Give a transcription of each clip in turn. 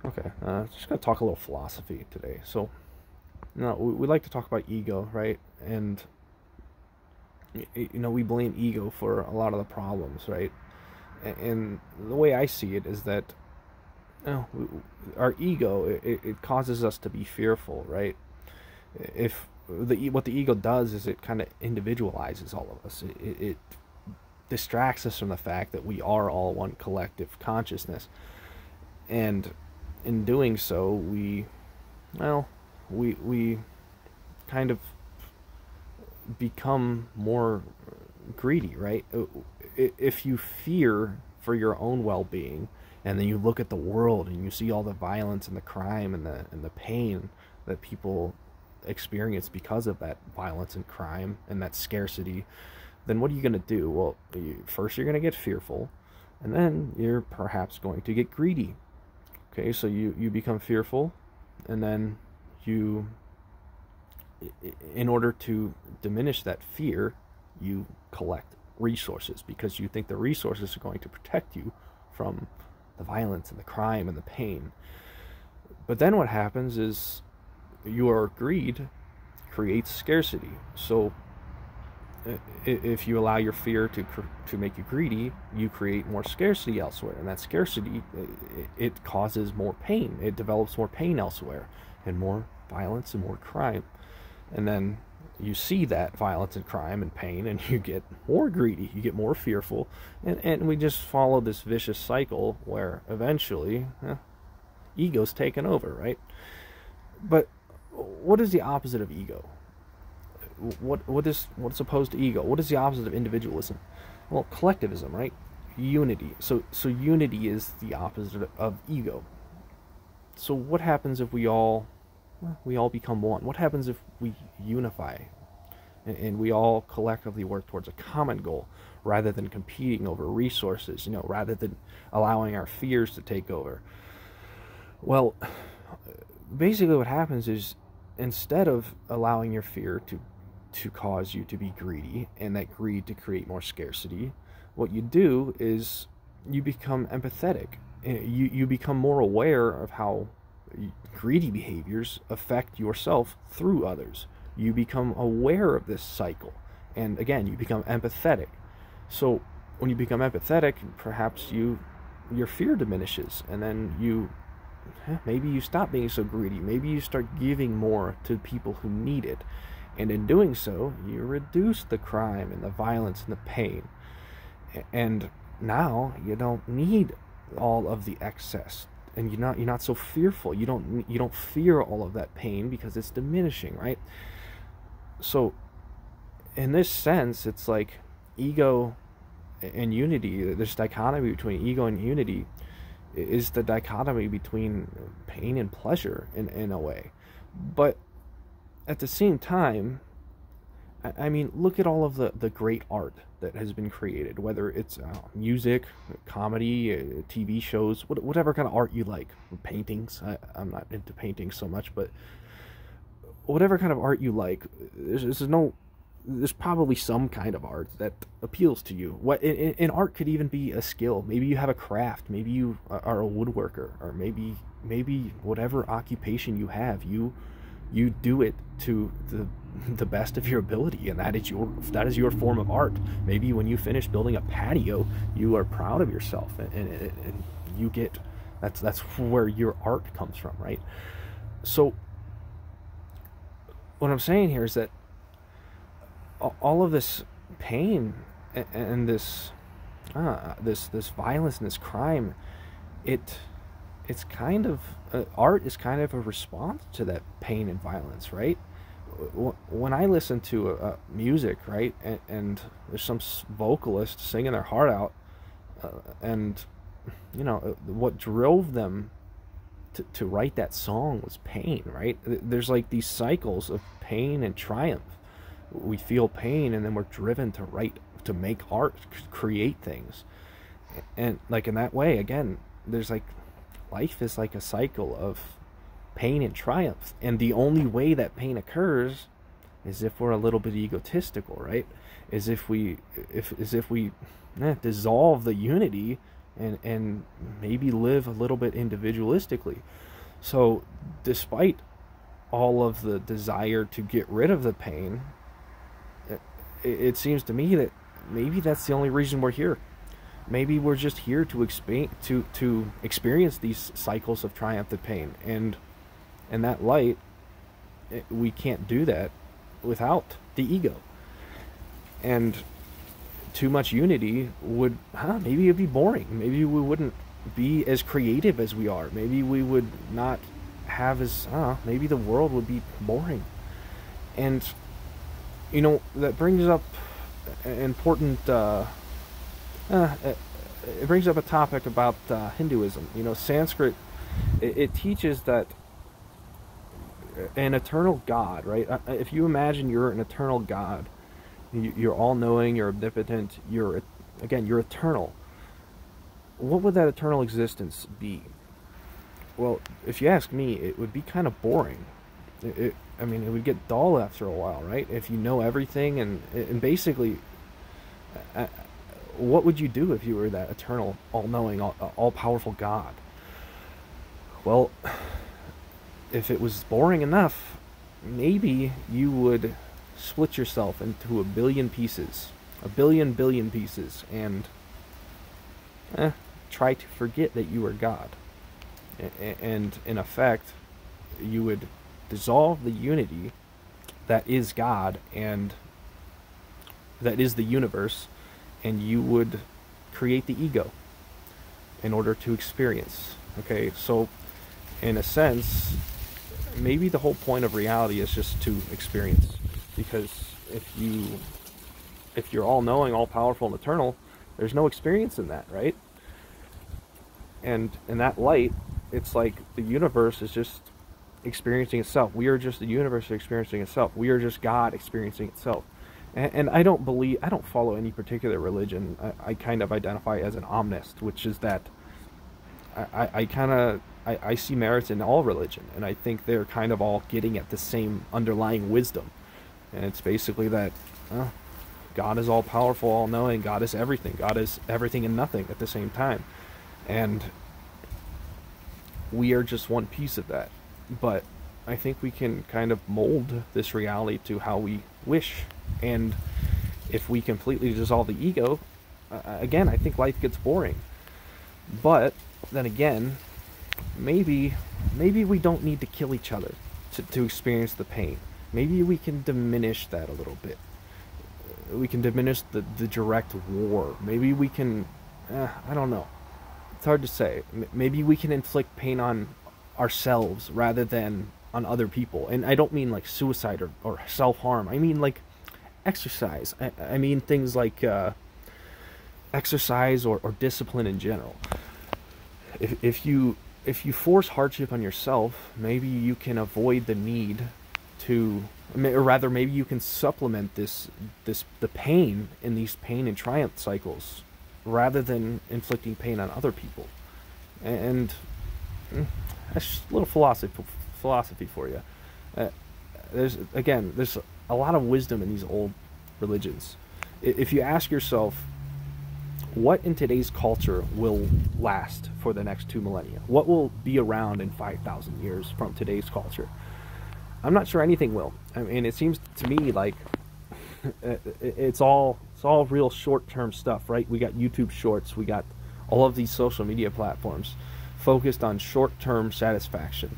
Okay, just gonna talk a little philosophy today. So, we like to talk about ego, right? And we blame ego for a lot of the problems, right? And the way I see it is that our ego it causes us to be fearful, right? If what the ego does is it kind of individualizes all of us. It distracts us from the fact that we are all one collective consciousness, and in doing so, we kind of become more greedy, right? If you fear for your own well-being, and then you look at the world and you see all the violence and the crime and the pain that people experience because of that violence and crime and that scarcity, then what are you going to do? Well, first you're going to get fearful, and then you're perhaps going to get greedy. Okay, so you become fearful, and then you, in order to diminish that fear, you collect resources because you think the resources are going to protect you from the violence and the crime and the pain. But then what happens is your greed creates scarcity. So if you allow your fear to make you greedy, you create more scarcity elsewhere, and that scarcity it causes more pain. It develops more pain elsewhere, and more violence and more crime. And then you see that violence and crime and pain, and you get more greedy, you get more fearful, and we just follow this vicious cycle where eventually ego's taken over, right? But what is the opposite of ego? What's opposed to ego? What is the opposite of individualism? Well, collectivism, right? Unity. So unity is the opposite of ego. So what happens if we all become one? What happens if we unify and we all collectively work towards a common goal rather than competing over resources, rather than allowing our fears to take over? Well, basically what happens is, instead of allowing your fear to cause you to be greedy, and that greed to create more scarcity, what you do is you become empathetic. You become more aware of how greedy behaviors affect yourself through others. You become aware of this cycle, and again, you become empathetic. So when you become empathetic, perhaps your fear diminishes, and then maybe you stop being so greedy. Maybe you start giving more to people who need it. And in doing so, you reduce the crime and the violence and the pain. And now you don't need all of the excess. And you're not so fearful. You don't fear all of that pain because it's diminishing, right? So in this sense, it's like ego and unity, this dichotomy between ego and unity is the dichotomy between pain and pleasure in a way. But at the same time, I mean, look at all of the great art that has been created, whether it's music, comedy, TV shows, whatever kind of art you like, paintings. I'm not into paintings so much, but whatever kind of art you like, there's probably some kind of art that appeals to you. What in art could even be a skill. Maybe you have a craft. Maybe you are a woodworker, or maybe whatever occupation you have, you do it to the best of your ability, and that is your form of art. Maybe when you finish building a patio, you are proud of yourself, and you get that's where your art comes from, right? So what I'm saying here is that all of this pain and this violence and this crime, it's kind of art is kind of a response to that pain and violence, right? When I listen to music, right, and there's some vocalist singing their heart out, and what drove them to write that song was pain, right? There's like these cycles of pain and triumph. We feel pain, and then we're driven to make art, create things, and like in that way, again, there's like life is like a cycle of pain and triumph, and the only way that pain occurs is if we're a little bit egotistical, right? Is if we dissolve the unity and maybe live a little bit individualistically. So despite all of the desire to get rid of the pain, it seems to me that maybe that's the only reason we're here. Maybe we're just here to experience these cycles of triumphant pain, and in that light, we can't do that without the ego. And too much unity would, maybe it'd be boring. Maybe we wouldn't be as creative as we are. Maybe we would not have as, maybe the world would be boring. And, that brings up an important, it brings up a topic about Hinduism. Sanskrit, it teaches that an eternal God, right? If you imagine you're an eternal God, you're all-knowing, you're omnipotent, you're eternal. What would that eternal existence be? Well, if you ask me, it would be kind of boring. It would get dull after a while, right? If you know everything, and basically, what would you do if you were that eternal, all-knowing, all-powerful God? Well, if it was boring enough, maybe you would split yourself into a billion billion pieces, and try to forget that you are God. And in effect, you would dissolve the unity that is God and that is the universe, and you would create the ego in order to experience. Okay, so in a sense, maybe the whole point of reality is just to experience. Because if you're all-knowing, all-powerful, and eternal, there's no experience in that, right? And in that light, it's like the universe is just experiencing itself. We are just the universe experiencing itself. We are just God experiencing itself. And I don't follow any particular religion. I kind of identify as an omnist, which is that I see merits in all religion, and I think they're kind of all getting at the same underlying wisdom. And it's basically that God is all-powerful, all-knowing. God is everything. God is everything and nothing at the same time. And we are just one piece of that. But I think we can kind of mold this reality to how we wish. And if we completely dissolve the ego, again, I think life gets boring. But then again, maybe we don't need to kill each other to experience the pain. Maybe we can diminish that a little bit. We can diminish the direct war. Maybe we can, I don't know. It's hard to say. Maybe we can inflict pain on ourselves rather than on other people. And I don't mean like suicide or self-harm. I mean like exercise. I mean things like exercise or discipline in general. If you force hardship on yourself, maybe you can avoid the need to, or rather, maybe you can supplement the pain in these pain and triumph cycles, rather than inflicting pain on other people. And that's just a little philosophy for you. There's a lot of wisdom in these old religions. If you ask yourself, what in today's culture will last for the next 2 millennia? What will be around in 5,000 years from today's culture? I'm not sure anything will. I mean, it seems to me like it's all real short-term stuff, right? We got YouTube Shorts, we got all of these social media platforms focused on short-term satisfaction,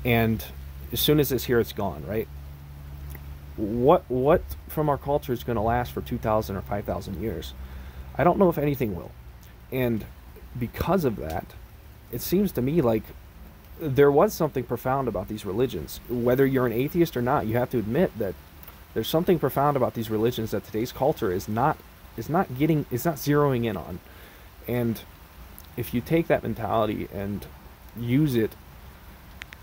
and as soon as it's here, it's gone, right? What from our culture is going to last for 2,000 or 5,000 years? I don't know if anything will. And because of that, it seems to me like there was something profound about these religions. Whether you're an atheist or not, you have to admit that there's something profound about these religions that today's culture is not zeroing in on. And if you take that mentality and use it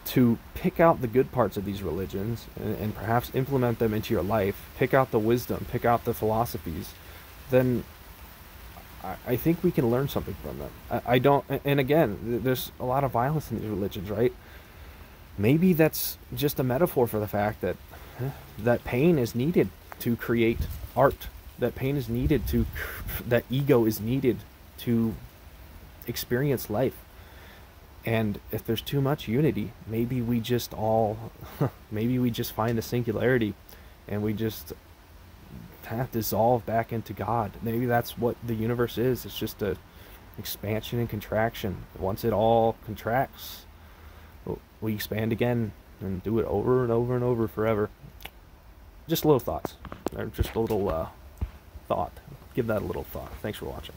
to pick out the good parts of these religions and perhaps implement them into your life, pick out the wisdom, pick out the philosophies, then I think we can learn something from them. I don't, and again, there's a lot of violence in these religions, right? Maybe that's just a metaphor for the fact that that pain is needed to create art. That pain is needed that ego is needed to experience life. And if there's too much unity, maybe we just all, maybe we just find a singularity, and we just dissolve back into God. Maybe that's what the universe is. It's just a expansion and contraction. Once it all contracts, we expand again and do it over and over and over forever. Just little thoughts, or just a little thought. Give that a little thought. Thanks for watching.